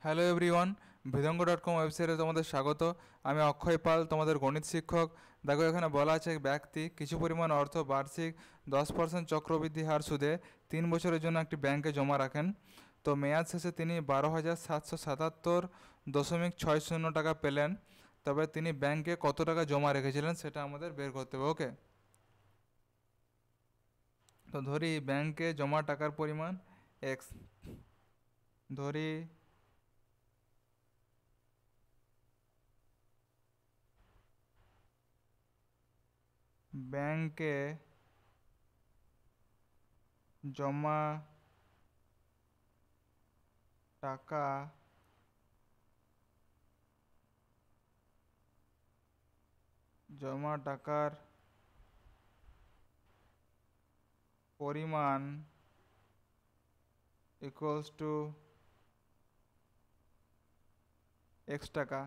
Hello everyone, ভিদঙ্গ.com ওয়েবসাইটে তোমাদের স্বাগত। আমি অক্ষয় পাল, তোমাদের গণিত শিক্ষক। দেখো, এখানে বলা আছে ব্যক্তি কিছু পরিমাণ অর্থ বার্ষিক 10% চক্রবৃদ্ধি হার সুদে 3 বছরের জন্য একটি ব্যাংকে জমা রাখেন। তো মেয়াদ শেষে তিনি 12,777.60 টাকা পেলেন। তবে তিনি ব্যাংকে কত টাকা জমা রেখেছিলেন সেটা আমাদের বের করতে হবে। ওকে, তো ধরি ব্যাংকে জমা টাকার পরিমাণ এক্স। ধরি ব্যাংকে জমা টাকা টাকার পরিমাণ ইকুয়ালস টু এক্স টাকা।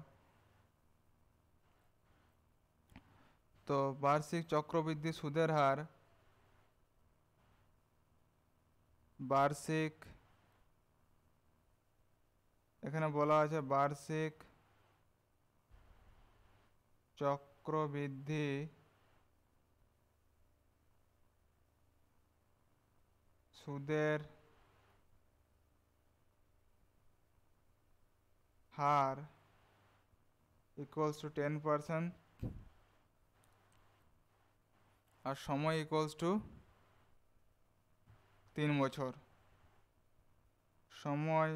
তো বার্ষিক চক্রবৃদ্ধি সুদের হার বার্ষিক, এখানে বলা আছে বার্ষিক চক্রবৃদ্ধি সুদের হার ইকুয়ালস টু 10% আর সময় ইকুয়ালস টু 3 বছর। সময়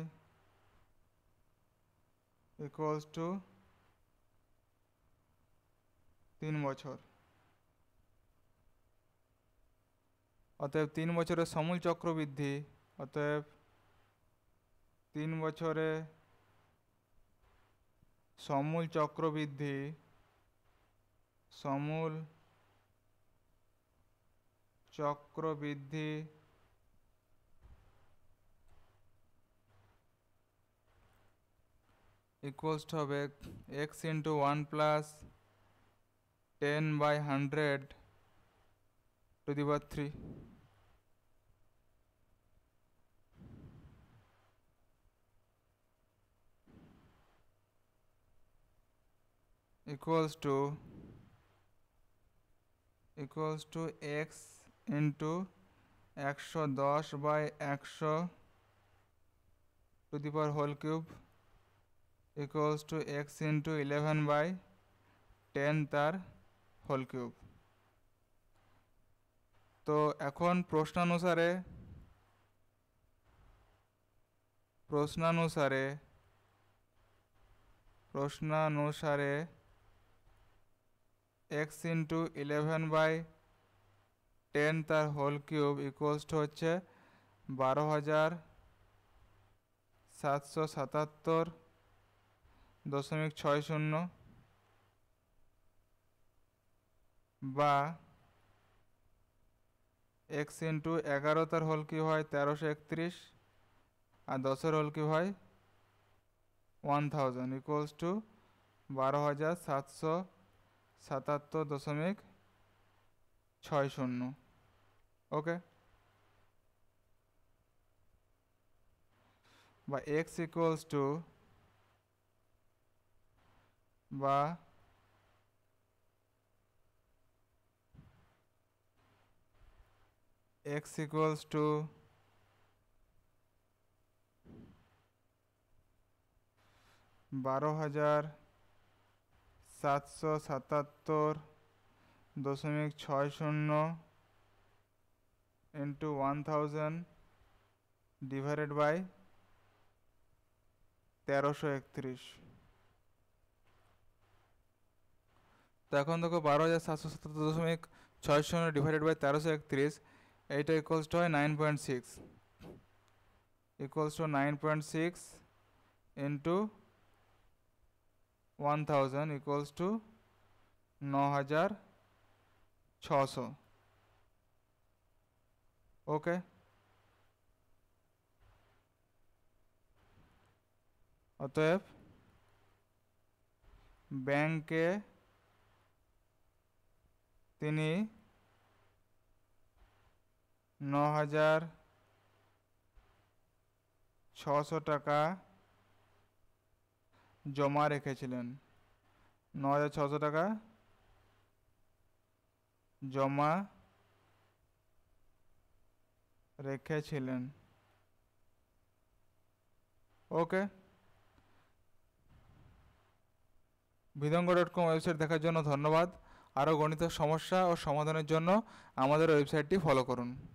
ইকুয়ালস টু 3 বছর। অতএব 3 বছরের সমূল চক্রবৃদ্ধি, অতএব 3 বছরে সমূল চক্রবৃদ্ধি সমূল চক্রবৃদ্ধি ইকুয়ালস টু হবে x into 1+10/100^3 equals to x into 110/100^3 equals to x into 11/10^3। তো এখন প্রশ্নানুসারে x into 11/10^3 ইকুয়ালস টু হচ্ছে 12,777.60 বা x ইন্টু 11 হয় 1331 আর 10 হয় 1000 ইকুয়ালস টু 12,777.60। ওকে, বা x ইকুয়ালস টু বা x equals to 12,777.60 into 1000 divided by 1331। তো এখন দেখো 12,777.60 ডিভাইডেড বাই 1331, এইটা ইকুয়ালস টু হয় 9.6, equals to 9.6 into 1000 equals to 9,600। ওকে, অতএব ব্যাংকে তিনি 9,600 টাকা জমা রেখেছিলেন। 9,600 টাকা জমা রেখেছিলেন। ওকে, বিদঙ্গ.com ওয়েবসাইট দেখার জন্য ধন্যবাদ। আরও গণিত সমস্যা ও সমাধানের জন্য আমাদের ওয়েবসাইটটি ফলো করুন।